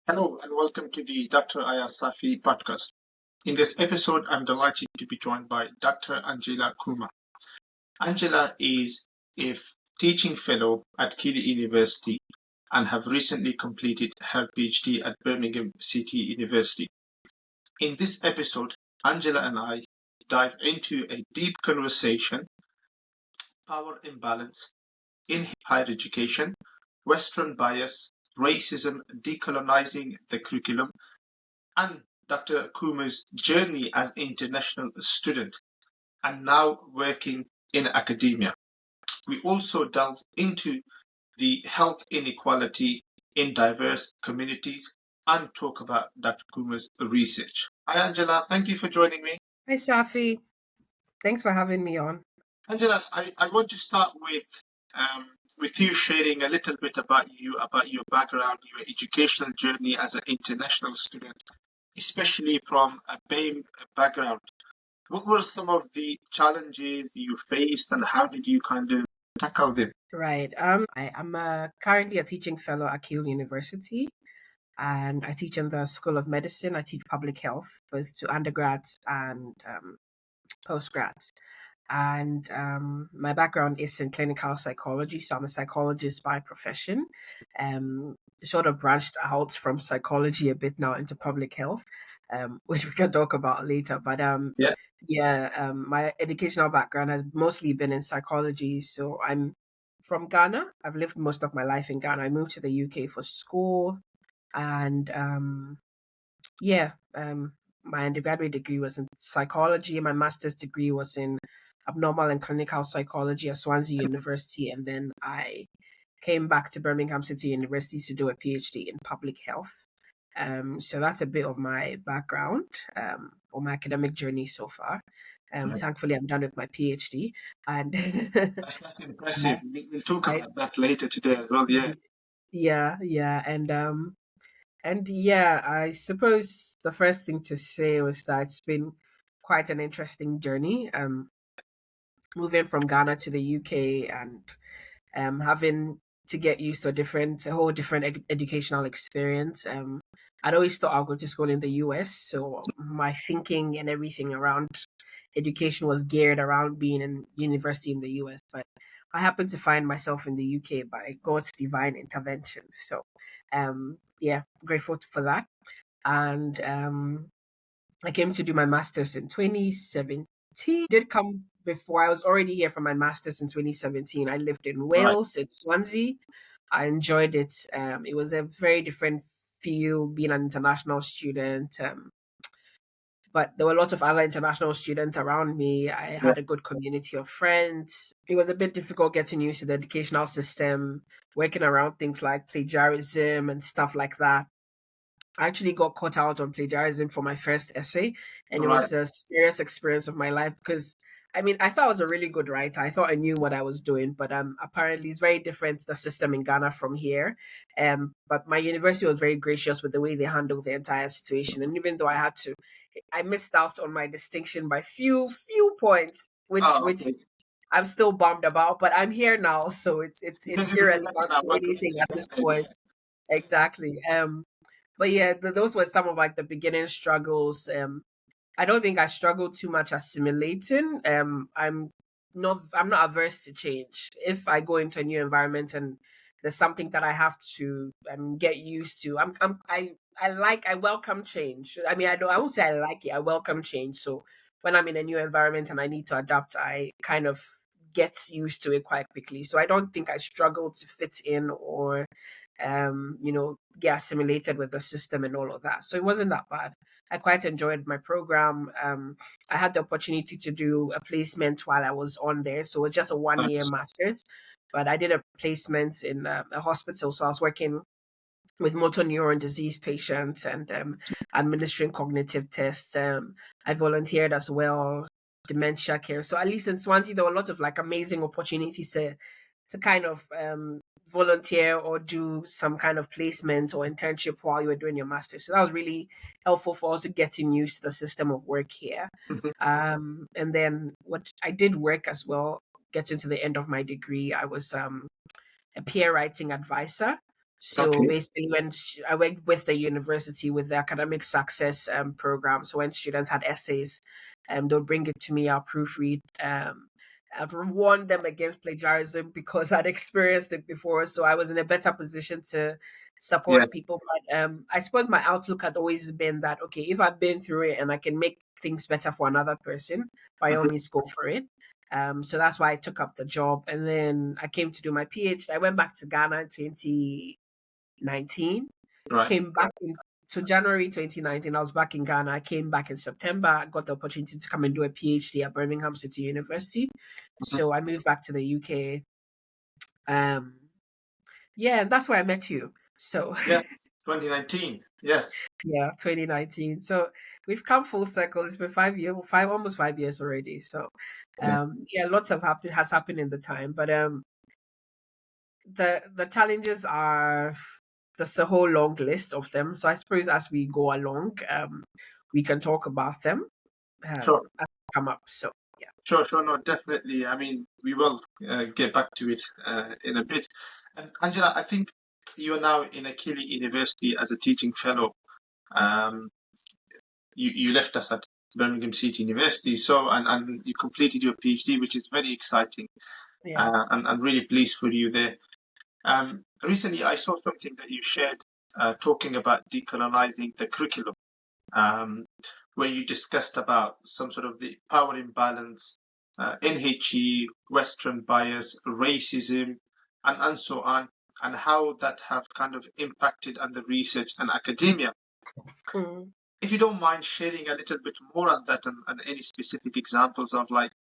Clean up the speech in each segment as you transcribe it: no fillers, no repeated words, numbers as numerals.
Hello and welcome to the Dr. Ayaz Safi podcast. In this episode, I'm delighted to be joined by Dr. Angela Kumah. Angela is a teaching fellow at Keele University and have recently completed her Ph.D. at Birmingham City University. In this episode, Angela and I dive into a deep conversation, power imbalance in higher education, Western bias, racism, decolonizing the curriculum, and Dr. Kumah's journey as an international student and now working in academia. We also delve into the health inequality in diverse communities and talk about Dr. Kumah's research. Hi, Angela. Thank you for joining me. Hi, Safi. Thanks for having me on. Angela, I want to start with you sharing a little bit about your background, your educational journey as an international student, especially from a BAME background. What were some of the challenges you faced and how did you kind of tackle them? Right. I'm currently a teaching fellow at Keele University, and I teach in the School of Medicine. I teach public health, both to undergrads and postgrads. And my background is in clinical psychology, so I'm a psychologist by profession. Sort of branched out from psychology a bit now into public health, which we can talk about later. But my educational background has mostly been in psychology. So I'm from Ghana. I've lived most of my life in Ghana. I moved to the UK for school, and my undergraduate degree was in psychology. My master's degree was in abnormal and clinical psychology at Swansea University, and then I came back to Birmingham City University to do a PhD in public health. So that's a bit of my background or my academic journey so far. Thankfully, I'm done with my PhD, and That's impressive. We'll talk about that later today as well. Yeah. yeah, and yeah, I suppose the first thing to say was that it's been quite an interesting journey. Moving from Ghana to the UK and having to get used to a whole different educational experience. I'd always thought I'll go to school in the US, so my thinking and everything around education was geared around being in university in the US. But I happened to find myself in the UK by God's divine intervention. So, grateful for that. And I came to do my master's in 2017. Did come before. I was already here for my master's in 2017. I lived in Right. Wales, in Swansea. I enjoyed it. It was a very different feel being an international student. But there were lots of other international students around me. I Yeah. had a good community of friends. It was a bit difficult getting used to the educational system, working around things like plagiarism and stuff like that. I actually got caught out on plagiarism for my first essay, and it Right. was the scariest experience of my life because I mean, I thought I was a really good writer. I thought I knew what I was doing, but apparently it's very different the system in Ghana from here. But my university was very gracious with the way they handled the entire situation, and even though I missed out on my distinction by few points, Oh, which okay. I'm still bummed about. But I'm here now, so it's You've gotten irrelevant our to welcome anything at this dismissed. point. Exactly. But yeah, those were some of like the beginning struggles. I don't think I struggled too much assimilating. I'm not averse to change. If I go into a new environment and there's something that I have to get used to, I welcome change. I mean, I won't say I like it. I welcome change. So when I'm in a new environment and I need to adapt, I kind of get used to it quite quickly. So I don't think I struggle to fit in or get assimilated with the system and all of that. So it wasn't that bad. I quite enjoyed my program. I had the opportunity to do a placement while I was on there. So it was just a 1 year master's, but I did a placement in a hospital. So I was working with motor neuron disease patients and administering cognitive tests. I volunteered as well, dementia care. So at least in Swansea, there were lots of like amazing opportunities to kind of volunteer or do some kind of placement or internship while you were doing your master's. So that was really helpful for also getting used to the system of work here. And then what I did work as well, getting to the end of my degree, I was a peer writing advisor. So Okay. basically, I went with the university with the academic success program. So when students had essays, they'll bring it to me. I'll proofread. I've warned them against plagiarism because I'd experienced it before, so I was in a better position to Yeah. support people. But I suppose my outlook had always been that okay, if I've been through it and I can make things better for another person, by all Mhm. means, go for it. So that's why I took up the job, and then I came to do my PhD. I went back to Ghana in 2019. Right. Came back in so January 2019. I was back in Ghana. I came back in September. I got the opportunity to come and do a PhD at Birmingham City University. Mhm. So I moved back to the UK. Um, yeah, and that's where I met you. So Yes. 2019. Yes. yeah, 2019. So we've come full circle. It's been 5 years, almost 5 years already. So Yeah. yeah, lots of has happened in the time. But the challenges are there's a whole long list of them. So I suppose as we go along, we can talk about them Sure. as they come up. So yeah. Sure. Sure. No, definitely. I mean, we will get back to it in a bit. And Angela, I think you are now in a Keele University as a teaching fellow. Um, you left us at Birmingham City University, so and you completed your PhD, which is very exciting, Yeah. and I'm really pleased for you there. Recently, I saw something that you shared talking about decolonizing the curriculum, um, where you discussed about some sort of the power imbalance, NHE, Western bias, racism, and so on, and how that have kind of impacted on the research and academia. Mm. If you don't mind sharing a little bit more on that and any specific examples of like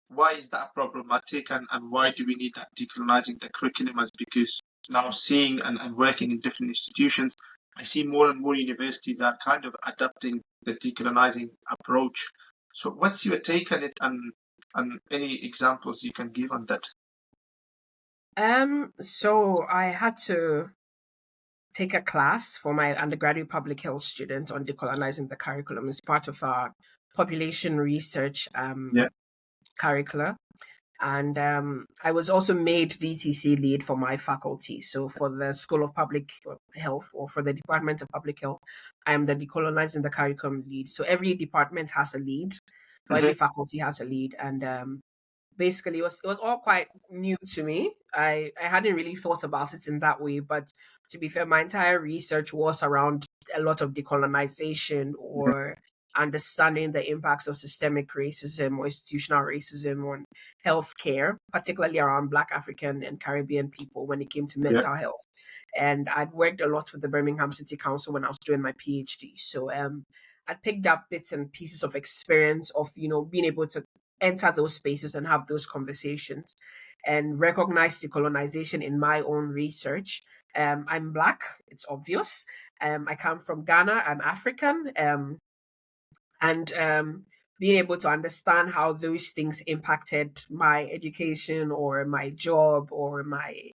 why is that problematic and why do we need that decolonizing the curriculum as because now seeing and working in different institutions, I see more and more universities are kind of adopting the decolonizing approach. So what's your take on it and any examples you can give on that? So I had to take a class for my undergraduate public health students on decolonizing the curriculum as part of our population research Yeah. curricula. And I was also made DTC lead for my faculty. So for the School of Public Health or for the Department of Public Health, I am the Decolonizing the Curriculum lead. So every department has a lead, or every Hmm. faculty has a lead. And basically it was all quite new to me. I hadn't really thought about it in that way, but to be fair, my entire research was around a lot of decolonization or understanding the impacts of systemic racism or institutional racism on healthcare, particularly around Black, African, and Caribbean people when it came to Yeah. mental health. And I'd worked a lot with the Birmingham City Council when I was doing my PhD. So I picked up bits and pieces of experience of, being able to enter those spaces and have those conversations and recognize decolonization in my own research. I'm Black, it's obvious. I come from Ghana, I'm African. And being able to understand how those things impacted my education or my job or my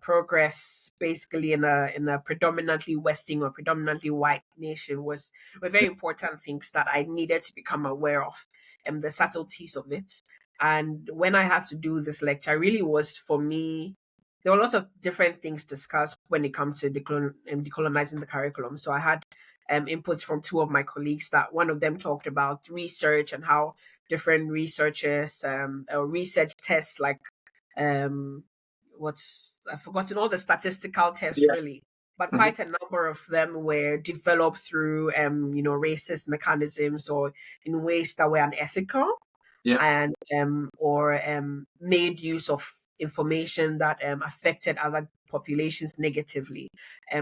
progress basically in a predominantly Western or predominantly white nation were very important things that I needed to become aware of and the subtleties of it. And when I had to do this lecture, really was for me, there were lots of different things discussed when it comes to decolonizing the curriculum. So I had inputs from two of my colleagues that one of them talked about research and how different researchers or research tests like um, I've forgotten all the statistical tests Yeah. really, but Hmm. quite a number of them were developed through racist mechanisms or in ways that were unethical Yeah. and or made use of information that affected other populations negatively.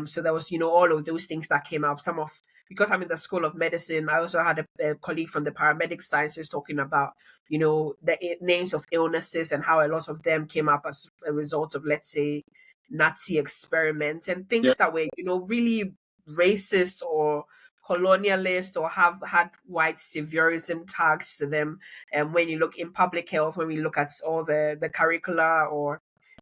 So there was, all of those things that came up. Some of because I'm in the School of Medicine, I also had a colleague from the paramedic sciences talking about, the names of illnesses and how a lot of them came up as a result of, let's say, Nazi experiments and Yeah. things that were, really racist or colonialist or have had white saviorism tags to them. And when you look in public health, when we look at all the curricula or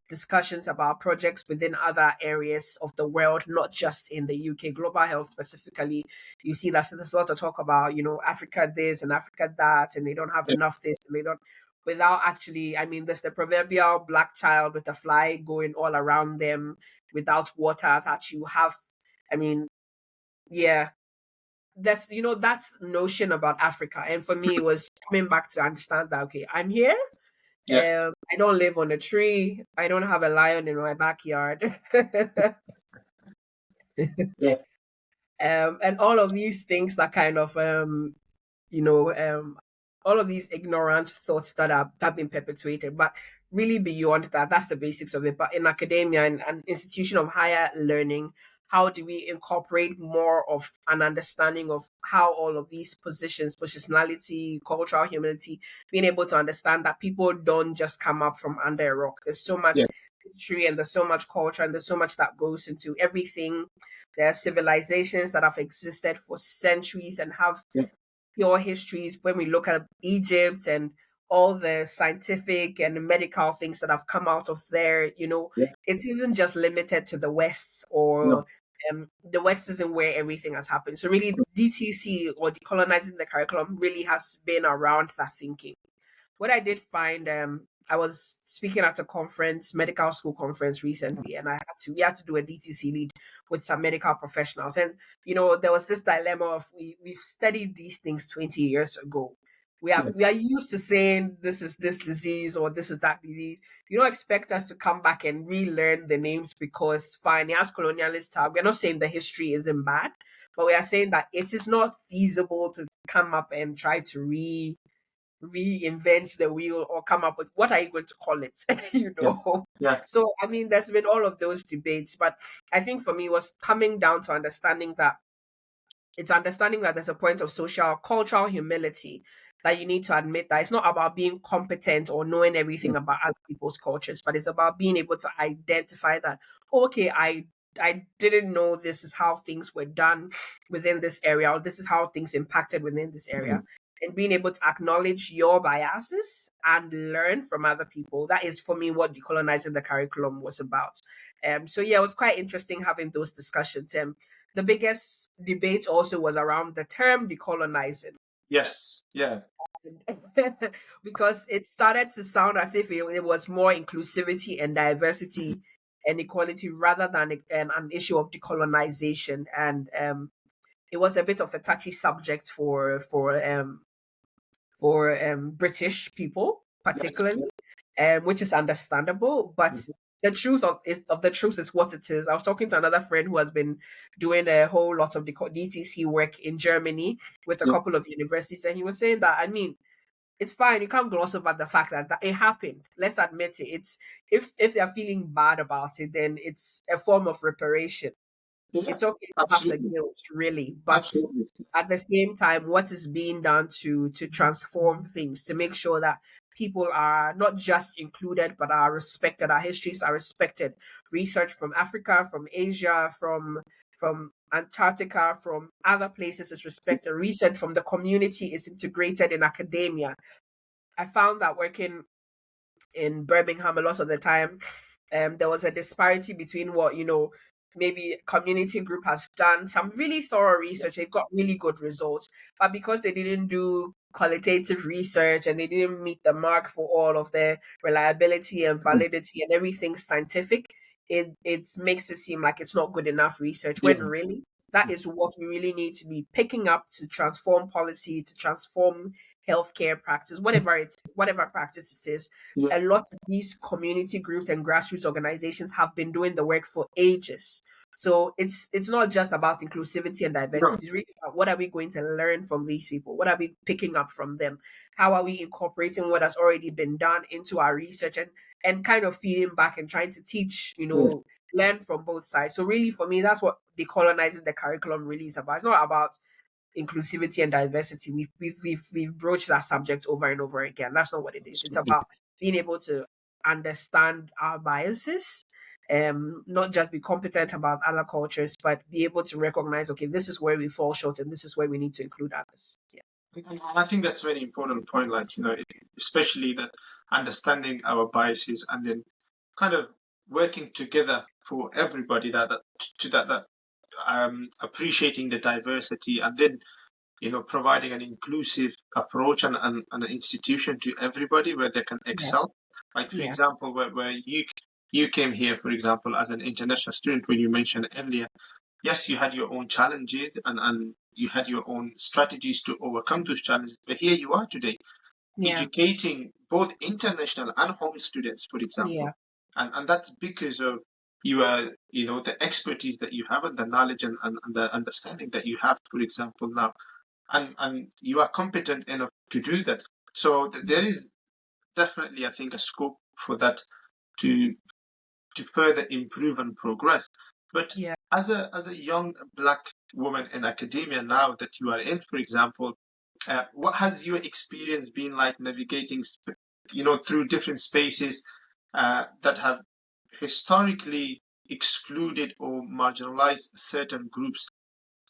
discussions about projects within other areas of the world, not just in the UK, global health specifically, you see that there's a lot of talk about, Africa this and Africa that, and they don't have Yeah. enough this and they don't. without actually, I mean, there's the proverbial black child with a fly going all around them without water that you have. I mean, yeah, that's, that notion about Africa. And for me, it was coming back to understand that, okay, I'm here. Yeah. I don't live on a tree. I don't have a lion in my backyard. Yeah. And all of these things that kind of you know, all of these ignorant thoughts that have been perpetuated. But really beyond that, that's the basics of it. But in academia and an institution of higher learning, how do we incorporate more of an understanding of how all of these positions, positionality, cultural humility, being able to understand that people don't just come up from under a rock. There's so much Yeah. history and there's so much culture and there's so much that goes into everything. There are civilizations that have existed for centuries and have Yeah. pure histories. When we look at Egypt and all the scientific and medical things that have come out of there, Yeah. it isn't just limited to the West, or No. the West isn't where everything has happened. So really, DTC, or decolonizing the curriculum, really has been around that thinking. What I did find, I was speaking at a conference, medical school conference recently, and we had to do a DTC lead with some medical professionals. And, there was this dilemma of we've studied these things 20 years ago. Yeah. We are used to saying this is this disease or this is that disease. You don't expect us to come back and relearn the names because fine, as colonialists are, we're not saying the history isn't bad, but we are saying that it is not feasible to come up and try to reinvent the wheel or come up with what are you going to call it. Yeah. Yeah. So I mean, there's been all of those debates, but I think for me it was coming down to understanding that there's a point of social cultural humility, that you need to admit that it's not about being competent or knowing everything about other people's cultures, but it's about being able to identify that, okay, I didn't know this is how things were done within this area, or this is how things impacted within this area. And being able to acknowledge your biases and learn from other people. That is, for me, what decolonizing the curriculum was about. So yeah, it was quite interesting having those discussions. The biggest debate also was around the term decolonizing. Yes. Yeah. Because it started to sound as if it was more inclusivity and diversity and equality rather than an issue of decolonization. And it was a bit of a touchy subject for British people, Yes. particularly, which is understandable. But the truth is what it is. I was talking to another friend who has been doing a whole lot of DTC work in Germany with a Yeah. couple of universities, and he was saying that, I mean, it's fine. You can't gloss over the fact that it happened. Let's admit it. It's if they're feeling bad about it, then it's a form of reparation. Yeah. It's okay to have the Absolutely. guilt, really, but Absolutely. at the same time, what is being done to transform things, to make sure that people are not just included but are respected, our histories are respected, research from Africa, from Asia, from Antarctica, from other places is respected, research from the community is integrated in academia. I found that working in Birmingham a lot of the time, there was a disparity between what, maybe community group has done some really thorough research. They've got really good results, but because they didn't do qualitative research and they didn't meet the mark for all of their reliability and validity and everything scientific, it makes it seem like it's not good enough research, when Yeah. really that is what we really need to be picking up to transform policy, to transform healthcare practice, whatever practice it is. Yeah. A lot of these community groups and grassroots organizations have been doing the work for ages. So it's not just about inclusivity and No. diversity. It's really about what are we going to learn from these people? What are we picking up from them? How are we incorporating what has already been done into our research, and kind of feeding back and trying to teach, Yeah. learn from both sides. So really, for me, that's what decolonizing the curriculum really is about. It's not about inclusivity and diversity. We've broached that subject over and over again. That's not what it is. It's Absolutely. about being able to understand our biases, not just be competent about other cultures, but be able to recognize, okay, this is where we fall short and this is where we need to include others. Yeah. And I think that's a very important point, like, especially that understanding our biases and then kind of working together for everybody, that appreciating the diversity, and then providing an inclusive approach and an institution to everybody where they can excel. Like, for example, where you came here, for example, as an international student, when you mentioned earlier, yes, you had your own challenges and you had your own strategies to overcome those challenges. But here you are today, educating both international and home students, for example. And that's because of the expertise that you have and the knowledge and the understanding that you have, for example, now. And you are competent enough to do that. So there is definitely, I think, a scope for that to further improve and progress. But as a young Black woman in academia now that you are in, for example, what has your experience been like navigating, through different spaces that have historically excluded or marginalized certain groups?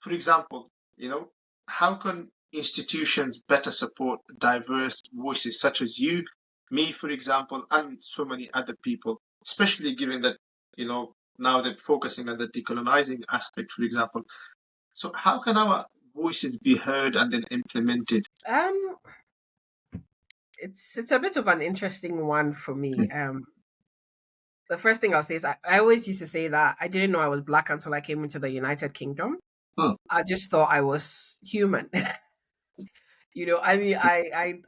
For example, how can institutions better support diverse voices such as you, me, for example, and so many other people, especially given that, now they're focusing on the decolonizing aspect, for example. So how can our voices be heard and then implemented? It's a bit of an interesting one for me. The first thing I'll say is I always used to say that I didn't know I was Black until I came into the United Kingdom. I just thought I was human. I mean,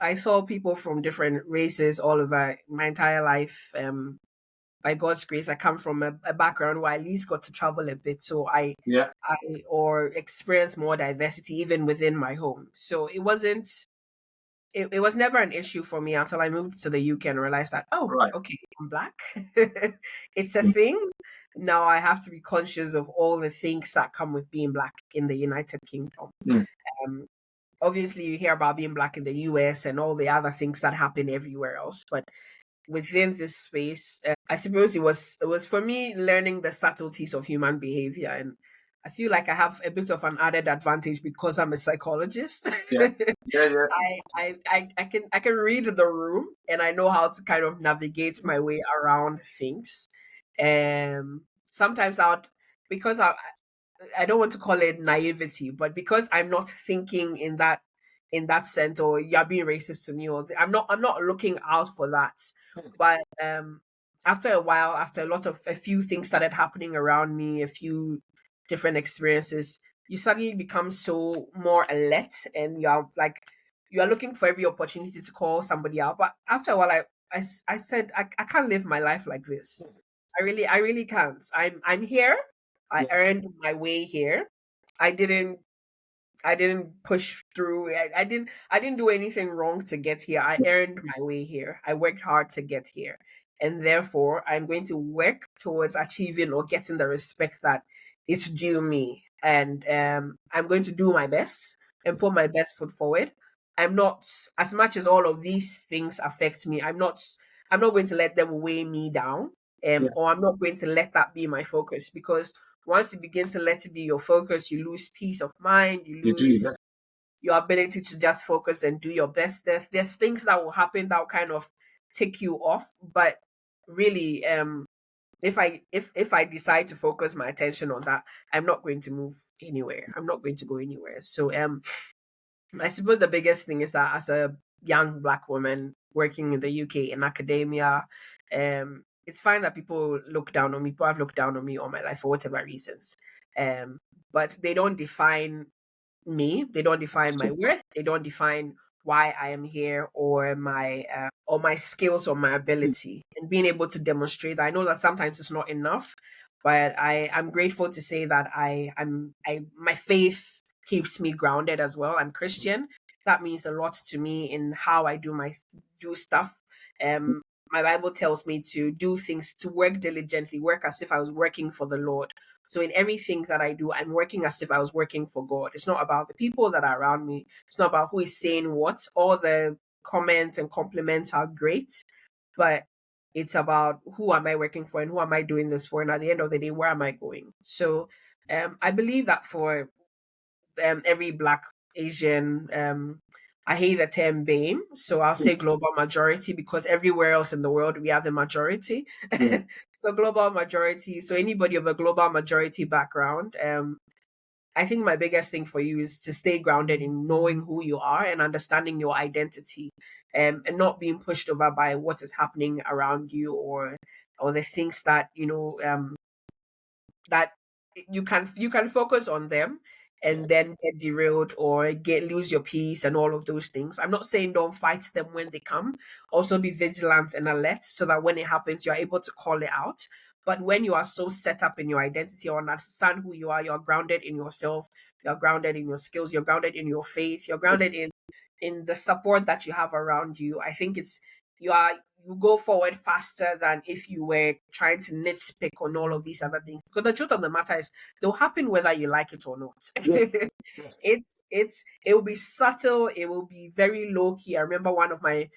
I saw people from different races all over my entire life. By God's grace, I come from a background where I at least got to travel a bit, so I or experience more diversity even within my home. So it wasn't. It was never an issue for me until I moved to the UK and realized that, okay, I'm Black. It's a thing. Now I have to be conscious of all the things that come with being Black in the United Kingdom. Obviously, you hear about being Black in the US and all the other things that happen everywhere else, but within this space, I suppose it was for me learning the subtleties of human behavior, and I feel like I have a bit of an added advantage because I'm a psychologist. I can read the room and I know how to kind of navigate my way around things. Sometimes because I don't want to call it naivety, but because I'm not thinking in that sense, or you're being racist to me, or I'm not looking out for that. But after a while, after a few things started happening around me, a few different experiences, you suddenly become so more alert, and you're looking for every opportunity to call somebody out. But after a while, I said I can't live my life like this. I really can't. I'm here. I earned my way here. I didn't push through. I didn't do anything wrong to get here. I earned my way here. I worked hard to get here. And therefore I'm going to work towards achieving or getting the respect that is due me. And I'm going to do my best and put my best foot forward. I'm not, as much as all of these things affect me, I'm not going to let them weigh me down. Or I'm not going to let that be my focus, because once you begin to let it be your focus, you lose peace of mind, you lose your ability to just focus and do your best. There's things that will happen that will kind of take you off. But really, if I decide to focus my attention on that, I'm not going to move anywhere. I'm not going to go anywhere. So I suppose the biggest thing is that as a young Black woman working in the UK in academia, it's fine that people look down on me. People have looked down on me all my life for whatever reasons. But they don't define me. They don't define my worth. They don't define why I am here, or my skills or my ability. And being able to demonstrate that, I know that sometimes it's not enough, but I'm grateful to say that my faith keeps me grounded as well. I'm Christian. That means a lot to me in how I do stuff. My Bible tells me to do things, to work diligently, work as if I was working for the Lord. So in everything that I do, I'm working as if I was working for God. It's not about the people that are around me. It's not about who is saying what. All the comments and compliments are great, but it's about who am I working for and who am I doing this for? And at the end of the day, where am I going? So I believe that for every Black, Asian, I hate the term BAME, so I'll say global majority, because everywhere else in the world we have the majority. So global majority. So anybody of a global majority background, I think my biggest thing for you is to stay grounded in knowing who you are and understanding your identity, and not being pushed over by what is happening around you, or the things that that you can focus on them Yeah. and then get derailed or get lose your peace and all of those things. I'm not saying don't fight them when they come. Also be vigilant and alert so that when it happens you're able to call it out. But when you are so set up in your identity or understand who you are, you're grounded in yourself, you're grounded in your skills, you're grounded in your faith, you're grounded in the support that you have around you. I think you are you go forward faster than if you were trying to nitpick on all of these other things. Because the truth of the matter is they'll happen whether you like it or not. Yes. Yes. It will be subtle, it will be very low key. I remember one of my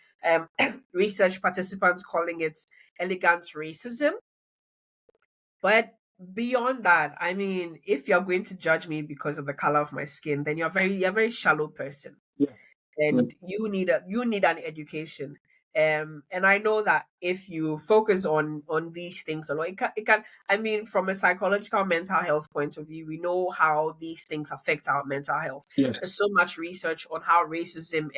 research participants calling it elegant racism. But beyond that, I mean, if you're going to judge me because of the color of my skin, then you're a very shallow person, Yeah. Yeah. and you need an education. And I know that if you focus on these things a lot, it can, I mean, from a psychological mental health point of view, we know how these things affect our mental health. There's Yes. so much research on how racism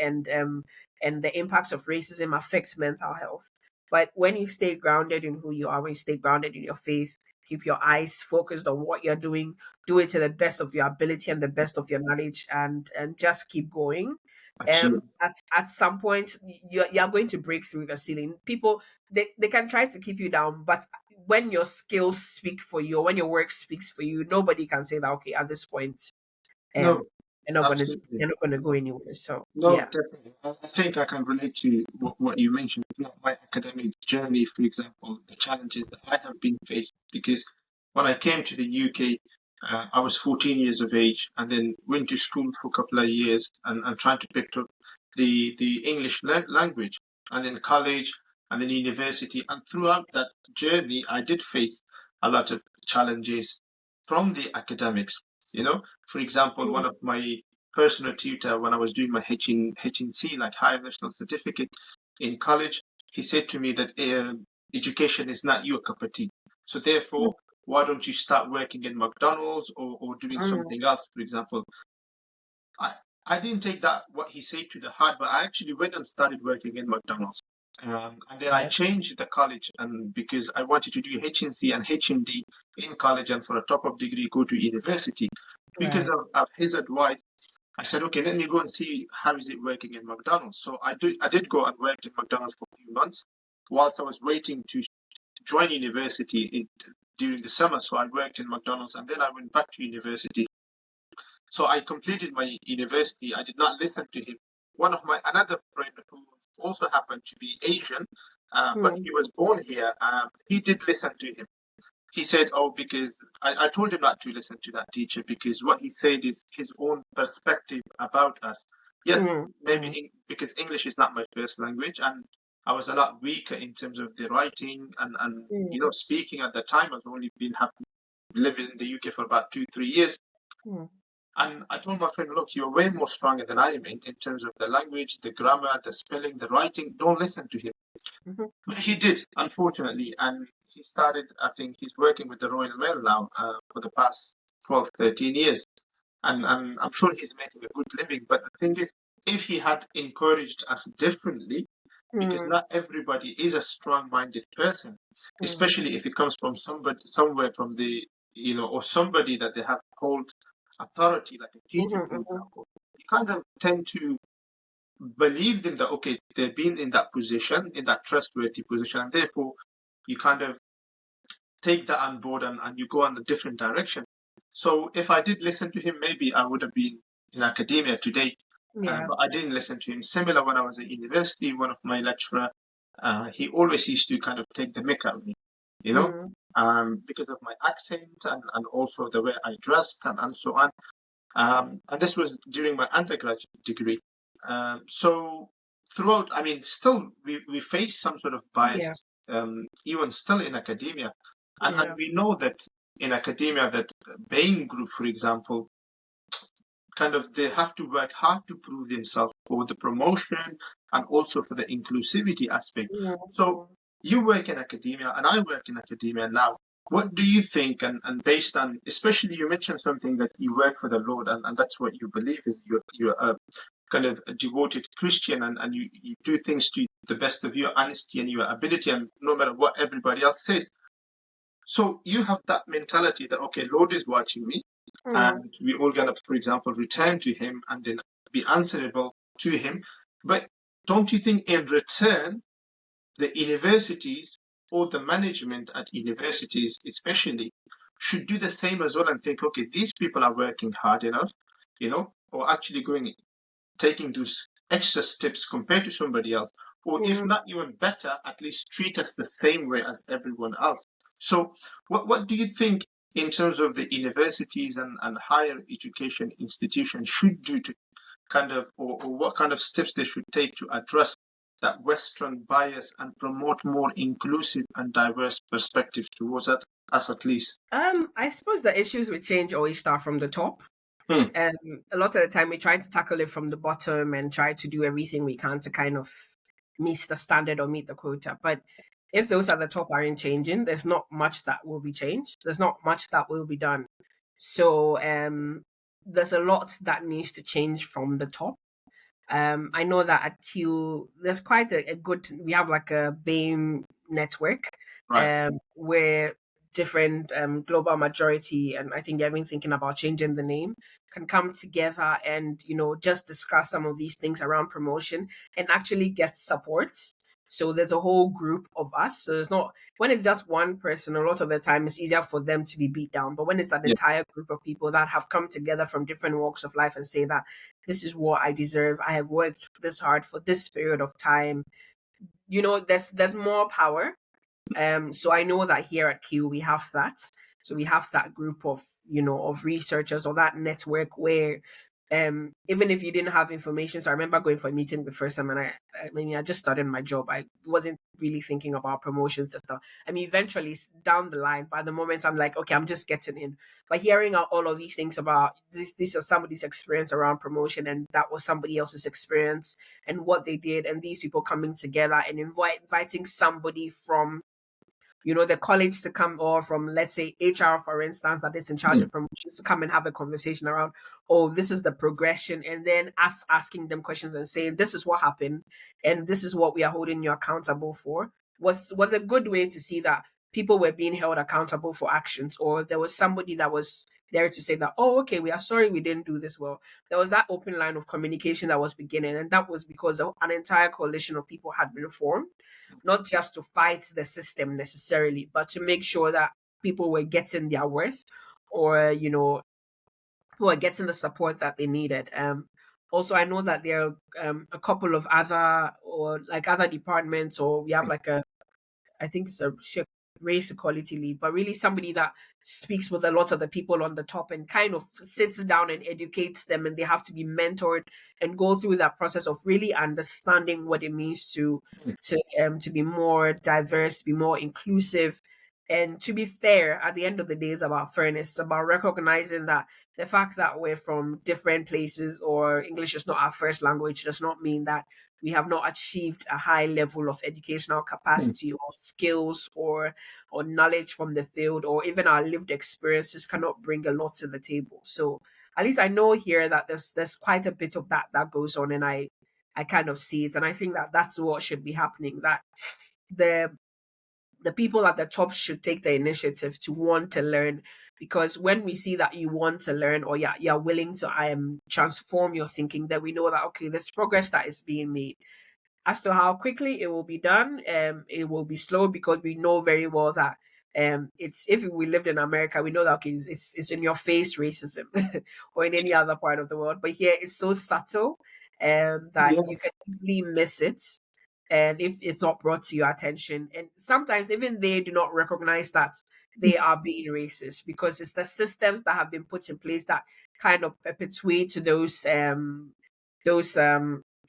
and the impacts of racism affects mental health. But when you stay grounded in who you are, when you stay grounded in your faith, keep your eyes focused on what you're doing, do it to the best of your ability and the best of your knowledge, and just keep going. Absolutely. At some point you're going to break through the ceiling. People, they can try to keep you down, but when your skills speak for you, or when your work speaks for you, nobody can say that, okay, at this point, um No, you're not gonna absolutely. you're not gonna go anywhere. So No, yeah. definitely. I think I can relate to what you mentioned throughout my academic journey, for example, the challenges that I have been faced. Because when I came to the UK, I was 14 years of age and then went to school for a couple of years and trying to pick up the English language, and then college and then university. And throughout that journey, I did face a lot of challenges from the academics. For example, one Mm, of my personal tutor when I was doing my HNC, like Higher National Certificate in college, he said to me that education is not your cup of tea. So mm, therefore, why don't you start working in McDonald's or doing mm, something else, for example? I, I didn't take that what he said to the heart, but I actually went and started working in McDonald's. And then I yeah, changed the college, and because I wanted to do HNC and HND in college, and for a top-up degree go to university. Because right, of his advice, I said, okay, let me go and see how is it working in McDonald's. So I did go and worked in McDonald's for a few months whilst I was waiting to join university during the summer. So I worked in McDonald's and then I went back to university. So I completed my university. I did not listen to him. Another friend who also happened to be Asian, but mm, he was born here, he did listen to him. He said, oh, because I told him not to listen to that teacher because what he said is his own perspective about us. Yes, mm, maybe mm, because English is not my first language and I was a lot weaker in terms of the writing and mm, speaking at the time. I've only been living in the UK for about 2, 3 years. mm, And I told my friend, look, you're way more stronger than I am in terms of the language, the grammar, the spelling, the writing. Don't listen to him. mhm, But he did, unfortunately. And he started, I think he's working with the Royal Mail now for the past 12, 13 years. And I'm sure he's making a good living. But the thing is, if he had encouraged us differently, because mm, not everybody is a strong-minded person, mm, especially if it comes from somebody somewhere from or somebody that they have hold authority, like a teacher, mhm, for mhm, example. You kind of tend to believe them that okay, they've been in that position, in that trustworthy position, and therefore you kind of take that on board and you go on a different direction. So if I did listen to him, maybe I would have been in academia today, yeah, but I didn't listen to him. Similar when I was at university, one of my lecturer, he always used to kind of take the mick out of me, you know, mm, because of my accent and also the way I dressed and so on. And this was during my undergraduate degree. So throughout, I mean, still we face some sort of yeah, bias, even still in academia, and yeah, we know that in academia that BAME group, for example, kind of they have to work hard to prove themselves for the promotion and also for the inclusivity aspect. mm, So mm, you work in academia and I work in academia now. what do you think, and based on, especially you mentioned something that you work for the Lord, and that's what you believe is you're a kind of a devoted Christian, and you do things to the best of your honesty and your ability, and no matter what everybody else says. So you have that mentality that, okay, Lord is watching me, Mm. and we all gonna, for example, return to him and then be answerable to him. But don't you think in return, the universities or the management at universities especially should do the same as well and think, okay, these people are working hard enough, or actually taking those extra steps compared to somebody else, or if Mm. not even better, at least treat us the same way as everyone else. So what do you think in terms of the universities and higher education institutions should do to kind of, or what kind of steps they should take to address that Western bias and promote more inclusive and diverse perspectives towards us at least? I suppose the issues with change always start from the top. Hmm. A lot of the time we try to tackle it from the bottom and try to do everything we can to kind of meet the standard or meet the quota. But if those at the top aren't changing, there's not much that will be changed. There's not much that will be done. So there's a lot that needs to change from the top. I know that at Q, there's quite a good, we have like a BAME network Right. where different global majority, and I think they've been thinking about changing the name, can come together and, just discuss some of these things around promotion and actually get support. So there's a whole group of us. So it's not, when it's just one person, a lot of the time it's easier for them to be beat down. But when it's an Yeah. entire group of people that have come together from different walks of life and say that this is what I deserve. I have worked this hard for this period of time. There's more power. So I know that here at Q we have that. So we have that group of of researchers or that network where even if you didn't have information. So I remember going for a meeting the first time, and I just started my job. I wasn't really thinking about promotions and stuff. I mean, eventually down the line, by the moment I'm like, okay, I'm just getting in. But hearing out all of these things about this is somebody's experience around promotion, and that was somebody else's experience, and what they did, and these people coming together and inviting somebody from the college to come, or from, let's say, HR, for instance, that is in charge Hmm. of promotions, to come and have a conversation around, oh, this is the progression, and then us asking them questions and saying, this is what happened, and this is what we are holding you accountable for, was a good way to see that people were being held accountable for actions, or there was somebody that was there to say that, oh, okay, we are sorry we didn't do this well. There was that open line of communication that was beginning, and that was because an entire coalition of people had been formed, not just to fight the system necessarily, but to make sure that people were getting their worth, or who are getting the support that they needed. Also, I know that there are a couple of other, or like other departments, or we have like I think it's a race equality lead, but really somebody that speaks with a lot of the people on the top and kind of sits down and educates them, and they have to be mentored and go through that process of really understanding what it means to be more diverse, be more inclusive. And to be fair, at the end of the day, it's about fairness. It's about recognizing that the fact that we're from different places, or English is not our first language, does not mean that we have not achieved a high level of educational Hmm. capacity, or skills, or knowledge from the field, or even our lived experiences cannot bring a lot to the table. So at least I know here that there's quite a bit of that goes on, and I kind of see it, and I think that that's what should be happening. That the the people at the top should take the initiative to want to learn, because when we see that you want to learn, or you're willing to transform your thinking, then we know that, okay, there's progress that is being made. As to how quickly it will be done, it will be slow, because we know very well that it's, if we lived in America, we know that, okay, it's in your face racism, or in any other part of the world. But here it's so subtle, that you Yes. can easily miss it, and if it's not brought to your attention, and sometimes even they do not recognize that they are being racist, because it's the systems that have been put in place that kind of perpetuate those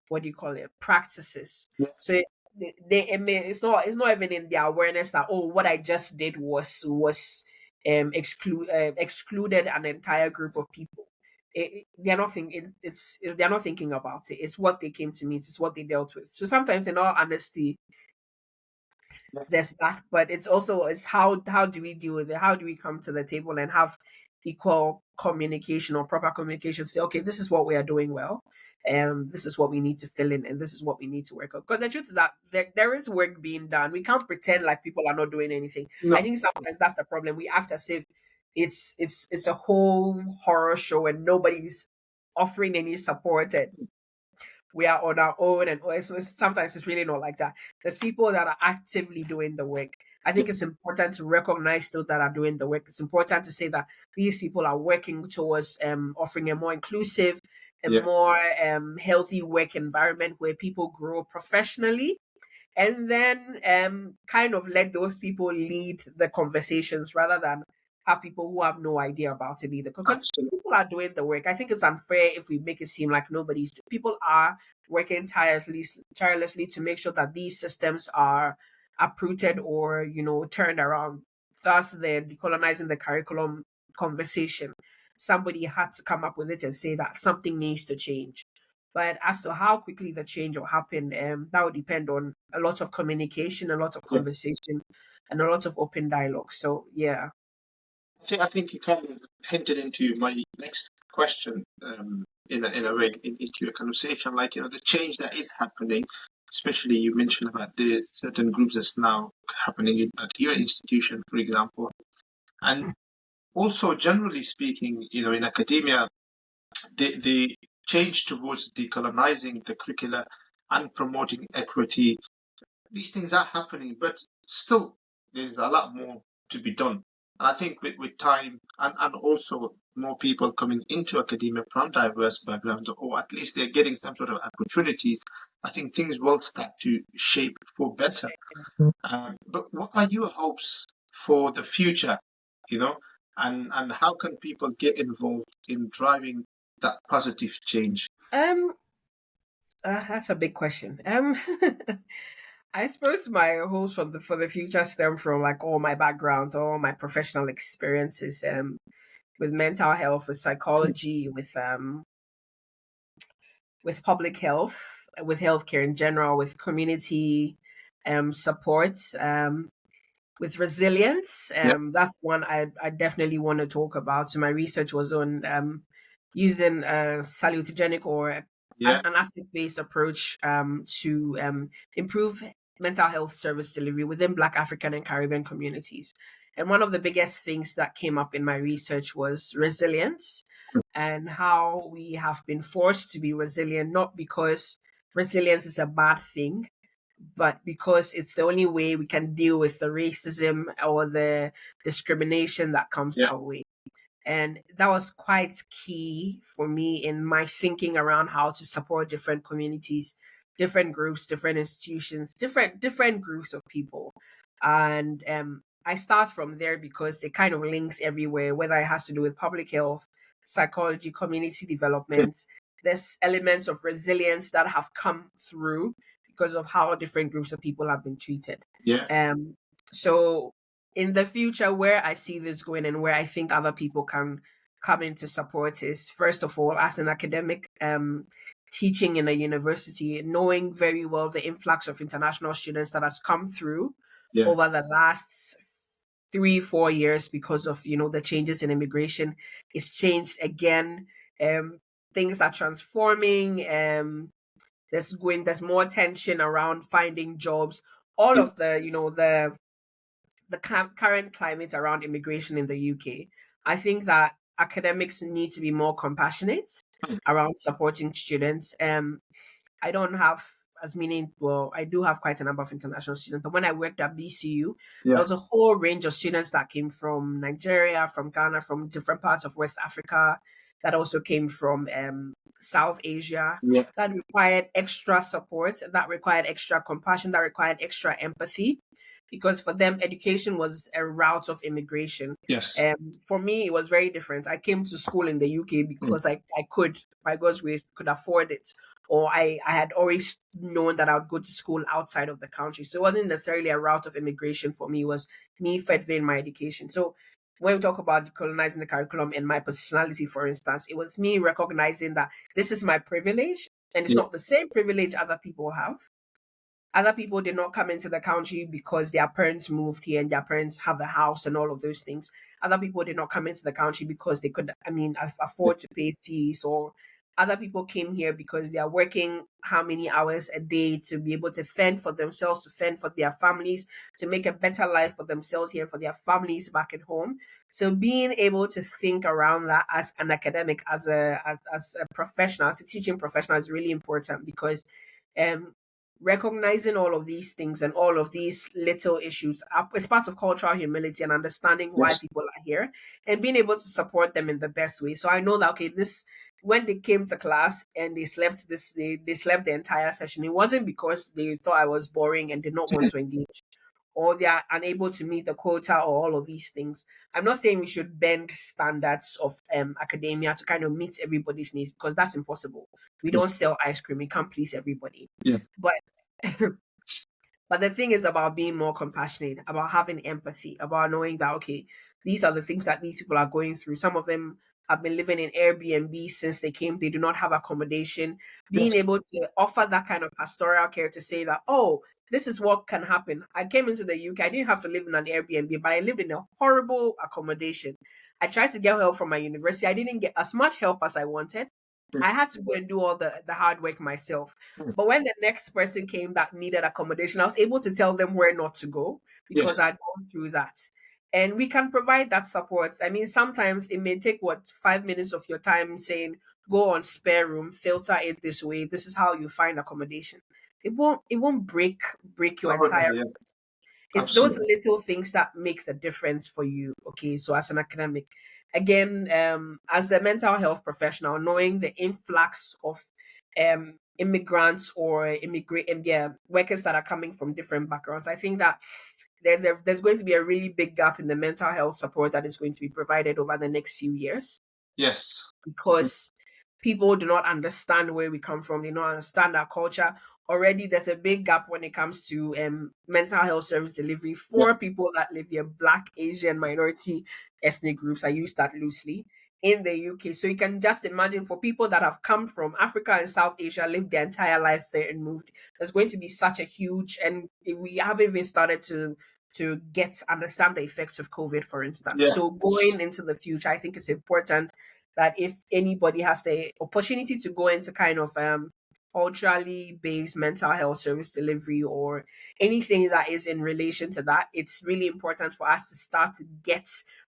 what do you call it, practices. Yeah. So I mean, it's not even in their awareness that, oh, what I just did was excluded an entire group of people. They're not thinking, they're not thinking about it. It's what they came to meet. It's what they dealt with. So sometimes, in all honesty, there's that, but it's how do we deal with it? How do we come to the table and have equal communication or proper communication? Say, okay, this is what we are doing well, and this is what we need to fill in, and this is what we need to work on. Because the truth is that there is work being done. We can't pretend like people are not doing anything. I No, think sometimes that's the problem. We act as if it's a whole horror show and nobody's offering any support, and we are on our own, and sometimes it's really not like that. There's people that are actively doing the work. I think it's yes, important to recognize those that are doing the work. It's important to say that these people are working towards offering a more inclusive and yeah, more healthy work environment where people grow professionally, and then kind of let those people lead the conversations rather than have people who have no idea about it either, because absolutely. people are doing the work. I think it's unfair if we make it seem like nobody's people are working tirelessly to make sure that these systems are uprooted or turned around. Thus the decolonizing the curriculum conversation, somebody had to come up with it and say that something needs to change. But as to how quickly the change will happen, that would depend on a lot of communication, a lot of Yeah. conversation, and a lot of open dialogue. So, yeah. I think you kind of hinted into my next question, in a way, into your conversation, like, the change that is happening, especially you mentioned about the certain groups that's now happening at your institution, for example. And also, generally speaking, in academia, the change towards decolonizing the curricula and promoting equity, these things are happening, but still there's a lot more to be done. And I think with time and also more people coming into academia from diverse backgrounds, or at least they're getting some sort of opportunities, I think things will start to shape for better. But what are your hopes for the future, and how can people get involved in driving that positive change? Um, that's a big question. I suppose my hopes for the future stem from like all my backgrounds, all my professional experiences, with mental health, with psychology, with public health, with healthcare in general, with community support, with resilience. Yeah, That's one I definitely want to talk about. So my research was on using a salutogenic or yeah, an asset-based approach to improve mental health service delivery within Black, African, and Caribbean communities. And one of the biggest things that came up in my research was resilience, and how we have been forced to be resilient, not because resilience is a bad thing, but because it's the only way we can deal with the racism or the discrimination that comes yeah, our way. And that was quite key for me in my thinking around how to support different communities, different groups, different institutions, different groups of people. And I start from there because it kind of links everywhere, whether it has to do with public health, psychology, community yeah, development. There's elements of resilience that have come through because of how different groups of people have been treated. yeah, Um, so in the future, where I see this going and where I think other people can come into support is, first of all, as an academic, teaching in a university, knowing very well the influx of international students that has come through yeah, over the last 3-4 years because of the changes in immigration. It's changed again. Things are transforming. There's more tension around finding jobs. All yeah, of the current climate around immigration in the UK, I think that academics need to be more compassionate around supporting students. I don't have as many, well, I do have quite a number of international students, but when I worked at BCU, there yeah, was a whole range of students that came from Nigeria, from Ghana, from different parts of West Africa, that also came from South Asia, yeah, that required extra support, that required extra compassion, that required extra empathy, because for them, education was a route of immigration. yes, For me, it was very different. I came to school in the UK mm, because I could, by God's grace, could afford it. Or I had always known that I would go to school outside of the country. So it wasn't necessarily a route of immigration for me. It was me furthering my education. So when we talk about decolonizing the curriculum and my positionality, for instance, it was me recognizing that this is my privilege and it's yeah, not the same privilege other people have. Other people did not come into the country because their parents moved here and their parents have a house and all of those things. Other people did not come into the country because they could, Yeah. afford to pay fees, or other people came here because they are working how many hours a day to be able to fend for themselves, to fend for their families, to make a better life for themselves here and for their families back at home. So being able to think around that as an academic, as a professional, as a teaching professional, is really important, because um recognizing all of these things and all of these little issues is part of cultural humility and understanding why Yes. people are here and being able to support them in the best way. So I know that, okay, this, when they came to class and they slept the entire session, it wasn't because they thought I was boring and did not want to engage, or they are unable to meet the quota, or all of these things. I'm not saying we should bend standards of academia to kind of meet everybody's needs, because that's impossible. We Yeah. don't sell ice cream. We can't please everybody. Yeah. But but the thing is about being more compassionate, about having empathy, about knowing that, okay, these are the things that these people are going through. Some of them have been living in Airbnb since they came. They do not have accommodation. Being Yes. able to offer that kind of pastoral care to say that, oh, this is what can happen. I came into the UK. I didn't have to live in an Airbnb, but I lived in a horrible accommodation. I tried to get help from my university. I didn't get as much help as I wanted. Mm. I had to go and do all the hard work myself. Mm. But when the next person came that needed accommodation, I was able to tell them where not to go, because Yes. I'd gone through that. And we can provide that support. I mean, sometimes it may take 5 minutes of your time saying, go on spare room, filter it this way. This is how you find accommodation. It won't break your Oh, no, entire. yeah. It's those Absolutely. little things that make the difference for you. Okay, so as an academic, again, as a mental health professional, knowing the influx of immigrants or immigrant workers that are coming from different backgrounds, I think that there's going to be a really big gap in the mental health support that is going to be provided over the next few years, Yes. because people do not understand where we come from. They don't understand our culture. Already, there's a big gap when it comes to mental health service delivery Yeah. for people that live here, Black, Asian, minority ethnic groups. I use that loosely in the UK. So you can just imagine, for people that have come from Africa and South Asia, lived their entire lives there and moved, there's going to be such a huge, and if we haven't even started to understand the effects of COVID, for instance. Yeah. So going into the future, I think it's important that if anybody has the opportunity to go into kind of culturally based mental health service delivery, or anything that is in relation to that, it's really important for us to start to get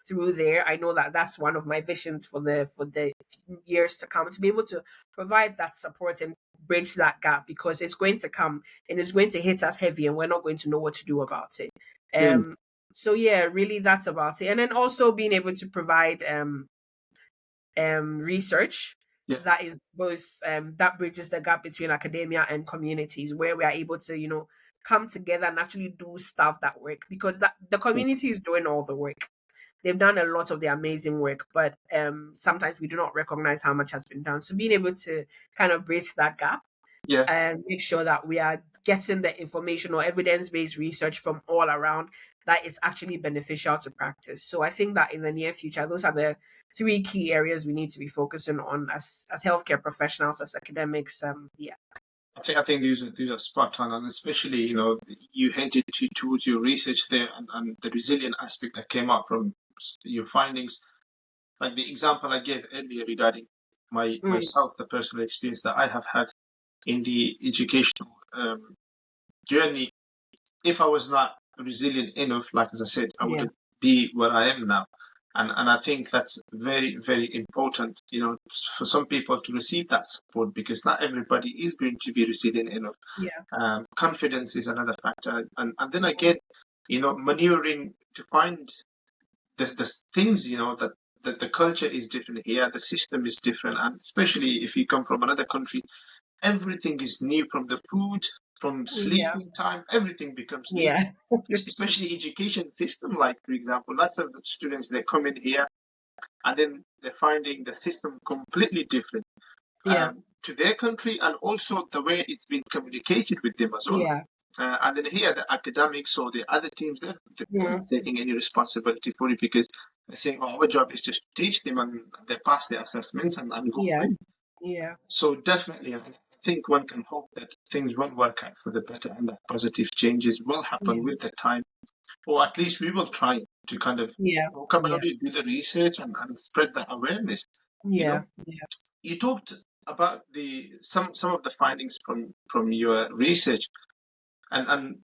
through there. I know that that's one of my visions for the years to come, to be able to provide that support and bridge that gap, because it's going to come and it's going to hit us heavy, and we're not going to know what to do about it. Mm. So yeah, really that's about it. And then also being able to provide research Yeah. that is both that bridges the gap between academia and communities, where we are able to come together and actually do stuff that work, because that the Yeah. community is doing all the work. They've done a lot of the amazing work, but sometimes we do not recognize how much has been done. So being able to kind of bridge that gap Yeah. and make sure that we are getting the information or evidence-based research from all around that is actually beneficial to practice. So I think that in the near future, those are the three key areas we need to be focusing on as healthcare professionals, as academics. Yeah. I think these are spot on, and especially you hinted towards your research there, and the resilient aspect that came up from your findings, like the example I gave earlier regarding Mm, myself, the personal experience that I have had in the educational journey. If I was not resilient enough, like as I said, I yeah. wouldn't be where I am now. And I think that's very, very important, for some people to receive that support, because not everybody is going to be resilient enough. Yeah. Confidence is another factor. And then again, maneuvering to find the things, that the culture is different here, the system is different. And especially if you come from another country, everything is new, from the food, from Yeah. sleeping time, everything becomes new. Yeah. Especially education system, like for example, lots of students, they come in here and then they're finding the system completely different Yeah. to their country, and also the way it's been communicated with them as well. Yeah. And then here, the academics or the other teams, they're Mm, not taking any responsibility for it, because they're saying, "Oh, our job is just to teach them, and they pass the assessments and go yeah. away." Yeah. So definitely, I think one can hope that things will work out for the better and that positive changes will happen Yeah. with the time, or at least we will try to kind of Yeah. talk about it, do the research, and spread that awareness. You know, Yeah. Yeah. you talked about some of the findings from your research, and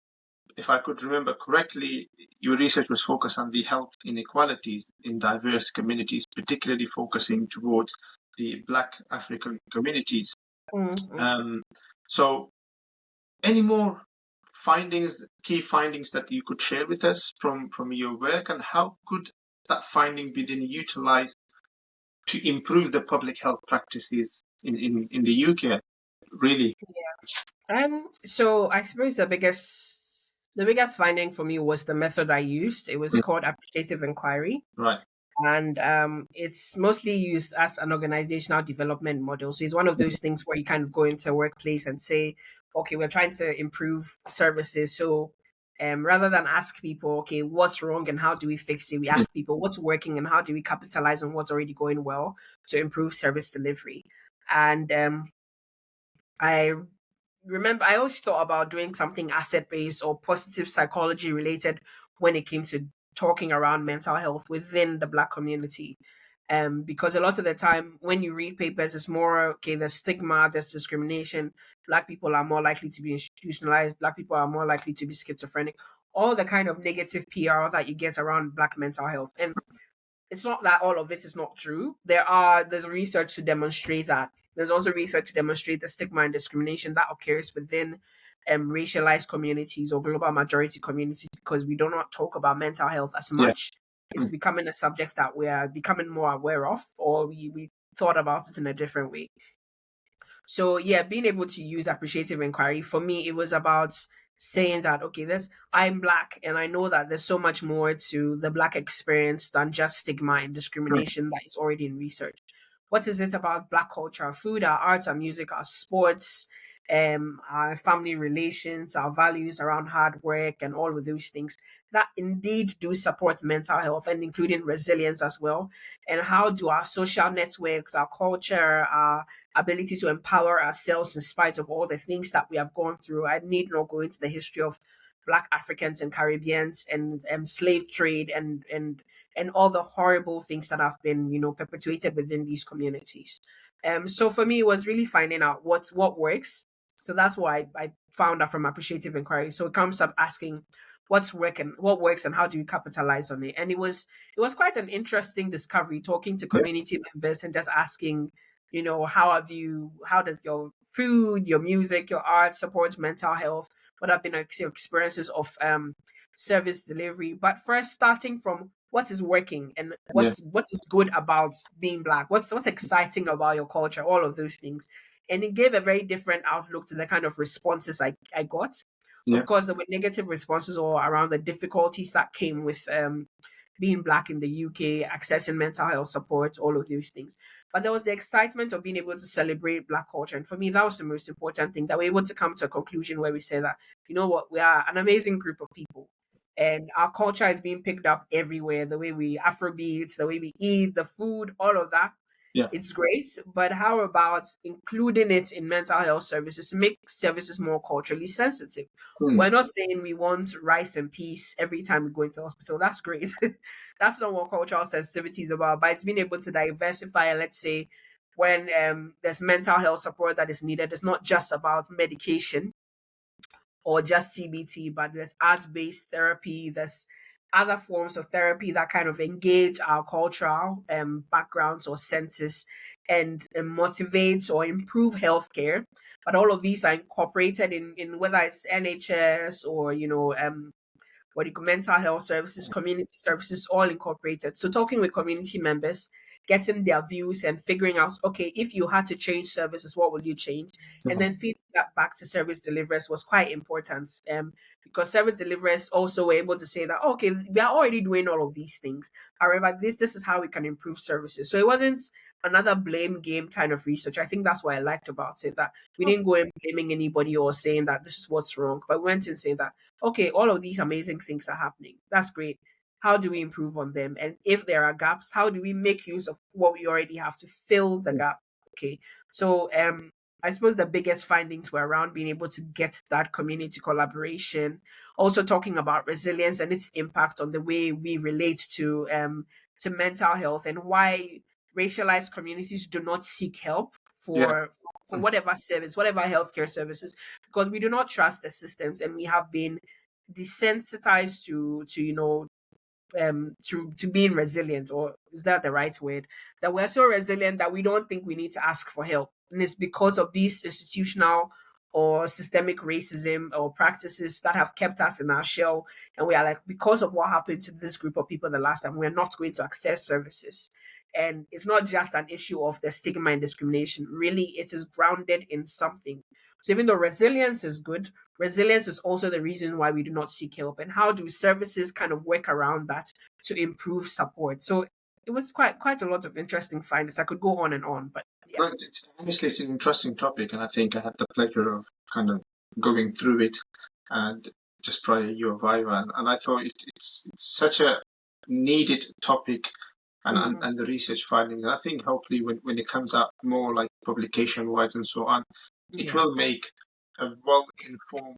if I could remember correctly, your research was focused on the health inequalities in diverse communities, particularly focusing towards the Black African communities. Mm-hmm. So, any more findings, key findings that you could share with us from your work, and how could that finding be then utilized to improve the public health practices in the UK? Really, So I suppose the biggest finding for me was the method I used. It was Mm, called appreciative inquiry. right? And it's mostly used as an organizational development model. So it's one of those things where you kind of go into a workplace and say, okay, we're trying to improve services. So rather than ask people, okay, what's wrong and how do we fix it, we Mm, ask people what's working and how do we capitalize on what's already going well to improve service delivery. And I remember I always thought about doing something asset based or positive psychology related when it came to talking around mental health within the Black community. Because a lot of the time when you read papers, it's more okay, there's stigma, there's discrimination, Black people are more likely to be institutionalized, Black people are more likely to be schizophrenic, all the kind of negative PR that you get around Black mental health. And it's not that all of it is not true. There's research to demonstrate that. There's also research to demonstrate the stigma and discrimination that occurs within racialized communities or global majority communities because we do not talk about mental health as yeah. much. It's Mm, becoming a subject that we are becoming more aware of, or we thought about it in a different way. So yeah, being able to use appreciative inquiry for me, it was about saying that okay, this I'm Black and I know that there's so much more to the Black experience than just stigma and mm, discrimination that is already in research. What is it about Black culture, our food, our arts, our music, our sports, our family relations, our values around hard work and all of those things that indeed do support mental health and including resilience as well? And how do our social networks, our culture, our ability to empower ourselves in spite of all the things that we have gone through. I need not go into the history of Black Africans and Caribbeans and slave trade and all the horrible things that have been perpetuated within these communities. So for me, it was really finding out what works. So that's why I found out from appreciative inquiry. So it comes up asking what's working, what works, and how do we capitalize on it. And it was quite an interesting discovery talking to yeah, community members and just asking how does your food, your music, your art support mental health? What have been your experiences of service delivery? But first, starting from what is working and yeah, what is good about being Black, what's exciting about your culture, all of those things. And it gave a very different outlook to the kind of responses I got. yeah, Of course, there were negative responses all around the difficulties that came with being Black in the UK, accessing mental health support, all of those things. But there was the excitement of being able to celebrate Black culture. And for me, that was the most important thing, that we're able to come to a conclusion where we say that, you know what, we are an amazing group of people. And our culture is being picked up everywhere. The way we Afrobeats, the way we eat, the food, all of that. yeah. It's great, but how about including it in mental health services to make services more culturally sensitive? Mm, We're not saying we want rice and peace every time we go into hospital. That's great. That's not what cultural sensitivity is about. But it's being able to diversify. And let's say when there's mental health support that is needed, it's not just about medication or just CBT, but there's art based therapy, there's other forms of therapy that kind of engage our cultural backgrounds or senses and motivates or improve healthcare. But all of these are incorporated in whether it's NHS or what you call mental health services, community services, all incorporated. So talking with community members, getting their views and figuring out, okay, if you had to change services, what would you change? And yeah, then feeding that back to service deliverers was quite important. Because service deliverers also were able to say that, okay, we are already doing all of these things. However, this is how we can improve services. So it wasn't another blame game kind of research. I think that's what I liked about it, that we didn't go in blaming anybody or saying that this is what's wrong, but we went and saying that okay, all of these amazing things are happening. That's great. How do we improve on them? And if there are gaps, how do we make use of what we already have to fill the gap? Okay. So I suppose the biggest findings were around being able to get that community collaboration, also talking about resilience and its impact on the way we relate to mental health, and why racialized communities do not seek help Yeah. for whatever service, whatever healthcare services, because we do not trust the systems, and we have been desensitized to to being resilient, or is that the right word, that we're so resilient that we don't think we need to ask for help, and it's because of these institutional or systemic racism or practices that have kept us in our shell, and we are like, because of what happened to this group of people the last time, we're not going to access services. And it's not just an issue of the stigma and discrimination, really it is grounded in something. So even though resilience is good, resilience is also the reason why we do not seek help. And how do services kind of work around that to improve support? So it was quite a lot of interesting findings. I could go on and on, but yeah. Well, honestly, it's an interesting topic, and I think I had the pleasure of kind of going through it and just prior to your Viva, and I thought it's such a needed topic, and the research findings. And I think hopefully when it comes out more like publication wise and so on, it Yeah. will make a well informed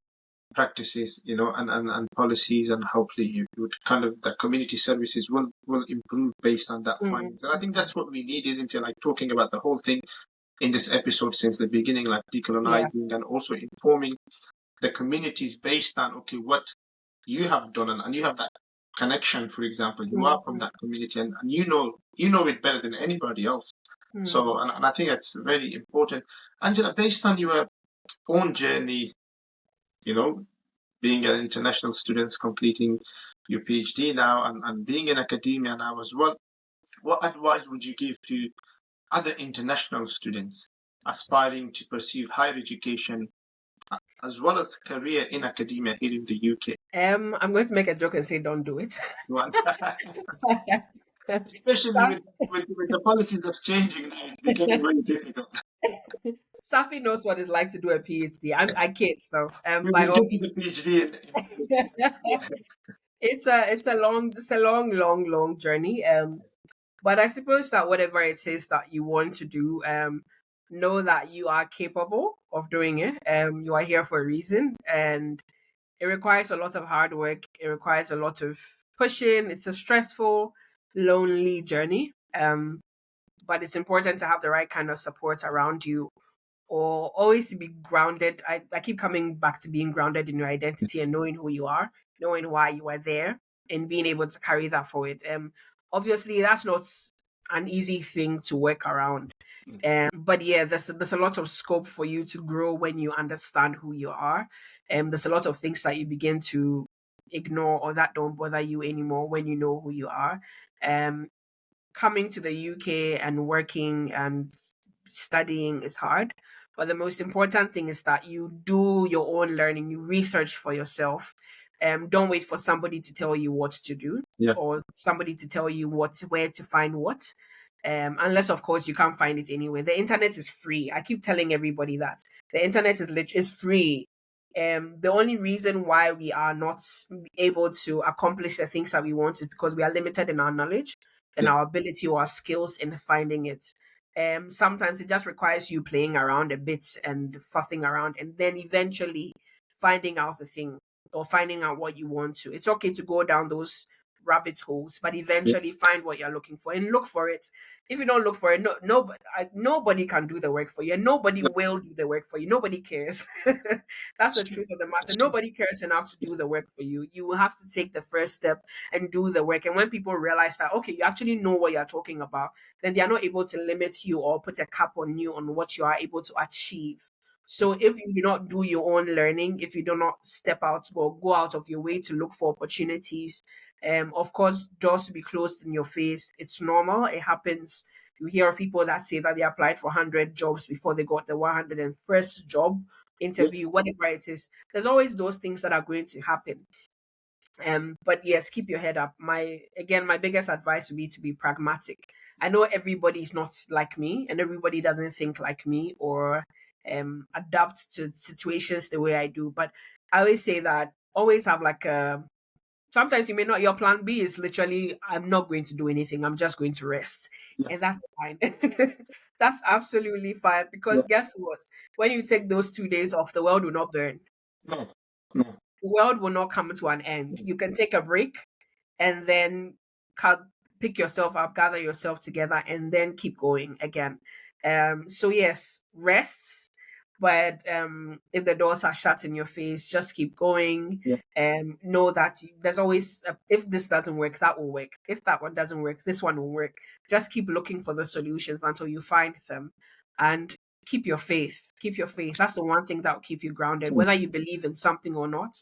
practices, and policies, and hopefully you would kind of the community services will improve based on that findings. And I think that's what we need, isn't it? Like talking about the whole thing in this episode since the beginning, like Yeah. decolonizing, and also informing the communities based on what you have done, and you have that connection. For example, you are from that community, and you know it better than anybody else. So, and I think that's very important. Angela, based on your own journey, being an international student, completing your PhD now, and being in academia now as well, what advice would you give to other international students aspiring to pursue higher education as well as career in academia here in the UK? I'm going to make a joke and say don't do it. Right. Especially with the policy that's changing now, it's becoming very difficult. Safi knows what it's like to do a PhD. I kid, so We by will all get to the PhD. it's a long journey. But I suppose that whatever it is that you want to do, know that you are capable of doing it. You are here for a reason, and it requires a lot of hard work. It requires a lot of pushing. It's a stressful, lonely journey. But it's important to have the right kind of support around you, or always to be grounded. I keep coming back to being grounded in your identity and knowing who you are, knowing why you are there, and being able to carry that forward. Obviously, that's not an easy thing to work around. But yeah, there's a lot of scope for you to grow when you understand who you are. There's a lot of things that you begin to ignore or that don't bother you anymore when you know who you are. Um, Coming to the UK and working and studying is hard, but the most important thing is that you do your own learning, you research for yourself. Don't wait for somebody to tell you what to do, Yeah. or somebody to tell you where to find what. Unless of course you can't find it anywhere. The internet is free. I keep telling everybody that the internet is free. The only reason why we are not able to accomplish the things that we want is because we are limited in our knowledge and Yeah. our ability or our skills in finding it. Sometimes it just requires you playing around a bit and fussing around, and then eventually finding out the thing or finding out what you want to. It's okay to go down those rabbit holes, but Yeah. eventually find what you're looking for and look for it. If you don't look for it, nobody can do the work for you, and nobody will do the work for you. Nobody cares. That's the truth of the matter. Nobody cares enough to do the work for you. You will have to take the first step and do the work. And when people realize that, okay, you actually know what you're talking about, then they are not able to limit you or put a cap on you on what you are able to achieve. So if you do not do your own learning, if you do not step out or go out of your way to look for opportunities, of course, doors to be closed in your face. It's normal. It happens. You hear of people that say that they applied for 100 jobs before they got the 101st job Yeah. interview, whatever it is. There's always those things that are going to happen. But yes, keep your head up. My biggest advice would be to be pragmatic. I know everybody's not like me, and everybody doesn't think like me or adapt to situations the way I do. But I always say that always have like sometimes you may not, your plan B is literally, I'm not going to do anything. I'm just going to rest. Yeah. And that's fine. That's absolutely fine. Yeah. Because guess what? When you take those 2 days off, the world will not burn. No. No. The world will not come to an end. You can take a break and then pick yourself up, gather yourself together, and then keep going again. So yes, rests, but if the doors are shut in your face, just keep going. Yeah. Know that there's always if this doesn't work, that will work. If that one doesn't work, this one will work. Just keep looking for the solutions until you find them, and keep your faith. Keep your faith. That's the one thing that will keep you grounded, whether you believe in something or not.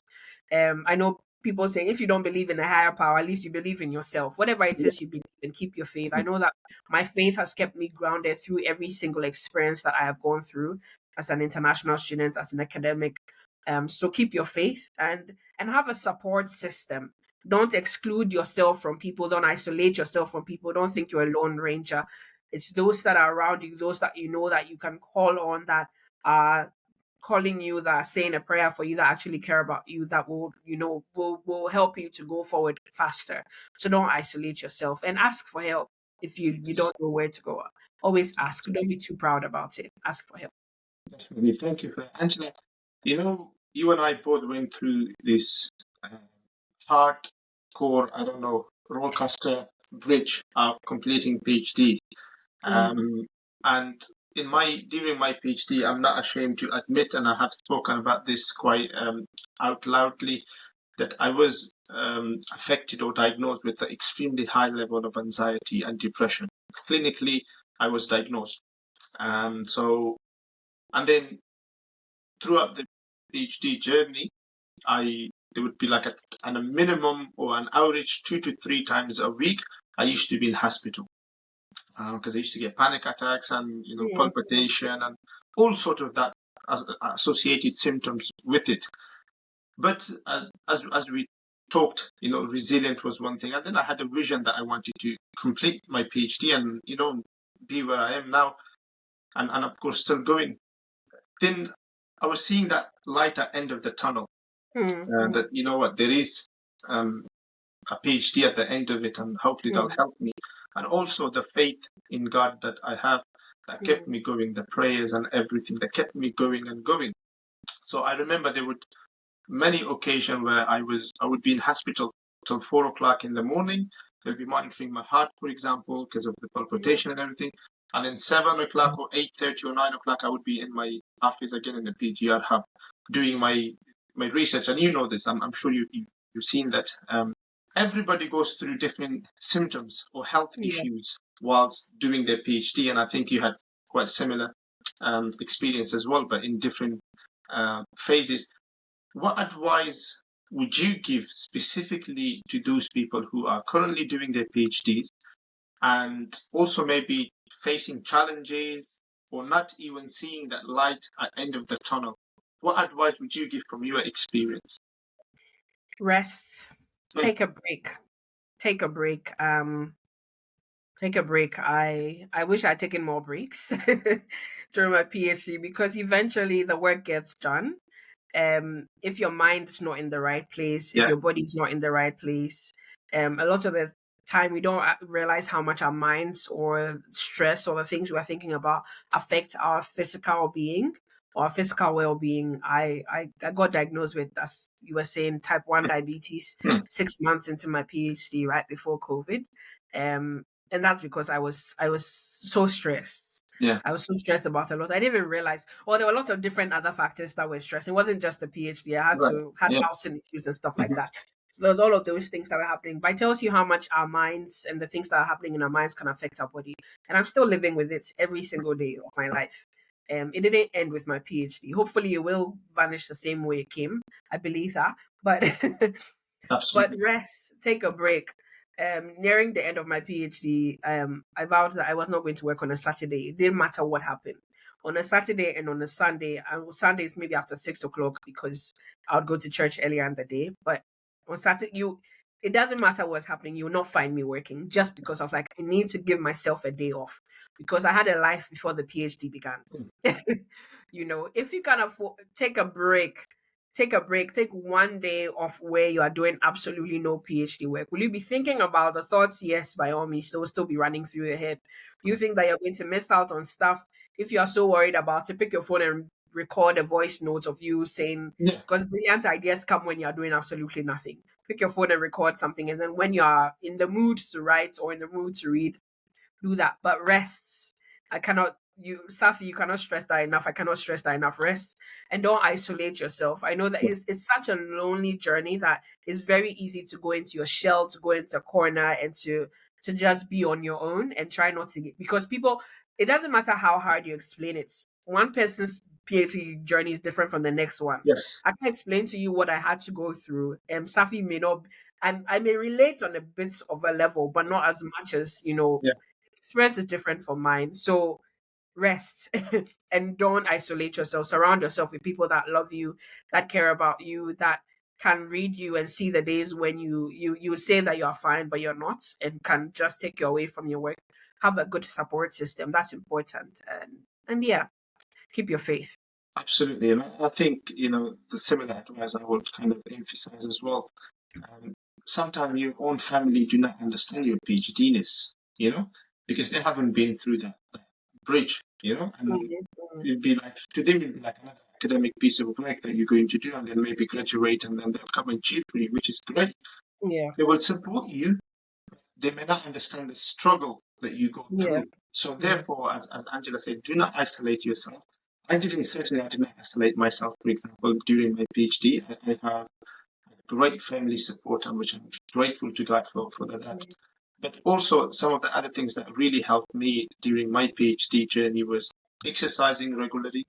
I know people say if you don't believe in a higher power, at least you believe in yourself. Whatever it is you believe in, keep your faith. I know that my faith has kept me grounded through every single experience that I have gone through as an international student, as an academic. So keep your faith and have a support system. Don't exclude yourself from people. Don't isolate yourself from people. Don't think you're a lone ranger. It's those that are around you, those that you know that you can call on, that are calling you, that are saying a prayer for you, that actually care about you, that will help you to go forward faster. So don't isolate yourself and ask for help if you don't know where to go. Always ask. Don't be too proud about it. Ask for help. Definitely. Thank you for that. Angela, you and I both went through this hardcore, I don't know, roller coaster bridge of completing PhD. And during my PhD, I'm not ashamed to admit, and I have spoken about this quite out loudly, that I was affected or diagnosed with an extremely high level of anxiety and depression. Clinically, I was diagnosed. And then throughout the PhD journey, there would be like a minimum or an average 2 to 3 times a week, I used to be in hospital because I used to get panic attacks and palpitation and all sort of that associated symptoms with it. But as we talked, resilient was one thing, and then I had a vision that I wanted to complete my PhD and be where I am now, and of course still going. Then I was seeing that light at the end of the tunnel, that there is a PhD at the end of it, and hopefully that'll help me. And also the faith in God that I have, that kept me going, the prayers and everything that kept me going and going. So I remember there would many occasions where I would be in hospital till 4 o'clock in the morning. They'll be monitoring my heart, for example, because of the palpitation and everything. And then 7 o'clock or 8:30 or 9 o'clock, I would be in my office again in the PGR hub doing my research. And you know this, I'm sure you've seen that. Everybody goes through different symptoms or health issues whilst doing their PhD. And I think you had quite similar experience as well, but in different phases. What advice would you give specifically to those people who are currently doing their PhDs and also maybe facing challenges or not even seeing that light at the end of the tunnel? What advice would you give from your experience? Rest. Take a break. Take a break. Take a break. I wish I'd taken more breaks during my PhD, because eventually the work gets done. If your mind's not in the right place, if your body's not in the right place, a lot of the time we don't realize how much our minds or stress or the things we're thinking about affect our physical being or physical well-being. I got diagnosed with, as you were saying, type 1 diabetes 6 months into my PhD, right before COVID. And that's because I was so stressed. Yeah. I was so stressed about a lot. I didn't even realize. Well, there were lots of different other factors that were stressing. It wasn't just the PhD. I had housing issues and stuff like that. So there was all of those things that were happening. But it tells you how much our minds and the things that are happening in our minds can affect our body. And I'm still living with it every single day of my life. It didn't end with my PhD. Hopefully it will vanish the same way it came. I believe that. But but rest, take a break. Nearing the end of my PhD, I vowed that I was not going to work on a Saturday. It didn't matter what happened. On a Saturday and on a Sunday, and Sundays maybe after 6 o'clock, because I would go to church earlier in the day. But on Saturday, it doesn't matter what's happening. You will not find me working, just because I was like, I need to give myself a day off, because I had a life before the PhD began. If you can afford, take a break. take a break, take one day off where you are doing absolutely no PhD work. Will you be thinking about the thoughts? Yes, by all means, they'll still be running through your head. You think that you're going to miss out on stuff. If you are so worried about it, pick your phone and record a voice note of you saying, Yeah. because brilliant ideas come when you're doing absolutely nothing. Pick your phone and record something. And then when you are in the mood to write or in the mood to read, do that. But rests. I cannot, Safi, you cannot stress that enough. I cannot stress that enough. Rest and don't isolate yourself. I know that it's such a lonely journey that it's very easy to go into your shell, to go into a corner, and to just be on your own and try not to get, because people, it doesn't matter how hard you explain it. One person's PhD journey is different from the next one. Yes. I can explain to you what I had to go through. Safi may not, I may relate on a bit of a level, but not as much as, Yeah. experience is different from mine. So rest and don't isolate yourself. Surround yourself with people that love you, that care about you, that can read you and see the days when you say that you're fine but you're not, and can just take you away from your work. Have a good support system. That's important. And yeah, keep your faith. Absolutely. And I think, the similar advice I would kind of emphasize as well. Sometimes your own family do not understand your PhD-ness, because they haven't been through that bridge, and it'd be like, to them, it'd be like another academic piece of work that you're going to do, and then maybe graduate, and then they'll come and cheer for you, which is great. Yeah. They will support you. They may not understand the struggle that you go through. So therefore, as Angela said, do not isolate yourself. I did not isolate myself, for example, during my PhD. I have great family support, and which I'm grateful to God for that. But also, some of the other things that really helped me during my PhD journey was exercising regularly,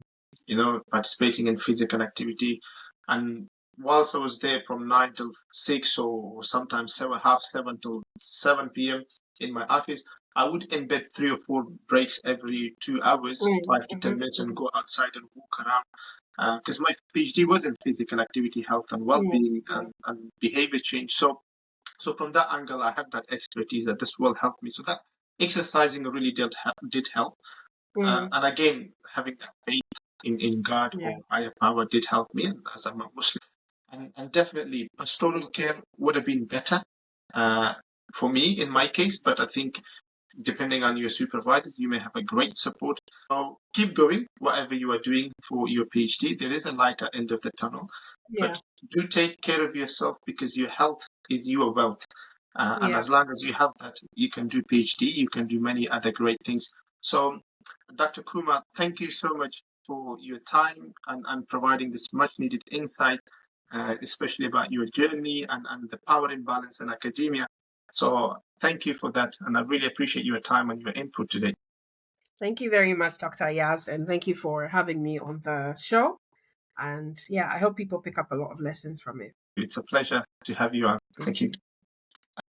participating in physical activity. And whilst I was there from 9 till 6, or sometimes 7:30 till 7 p.m. in my office, I would embed 3 or 4 breaks every 2 hours, 5 to 10 minutes, and go outside and walk around. Because my PhD was in physical activity, health and well-being, and behavior change. So from that angle, I had that expertise that this will help me. So that exercising really did help. And again, having that faith in God or higher power did help me, and as I'm a Muslim. And definitely pastoral care would have been better for me in my case, but I think depending on your supervisors, you may have a great support. So keep going, whatever you are doing for your PhD. There is a light at the end of the tunnel, but do take care of yourself, because your health is your wealth. And as long as you have that, you can do PhD, you can do many other great things. So Dr. Kumah, thank you so much for your time and providing this much needed insight, especially about your journey and the power imbalance in academia. So thank you for that, and I really appreciate your time and your input today. Thank you very much, Dr. Ayaz, and thank you for having me on the show. And I hope people pick up a lot of lessons from it. It's a pleasure to have you on. Thank you.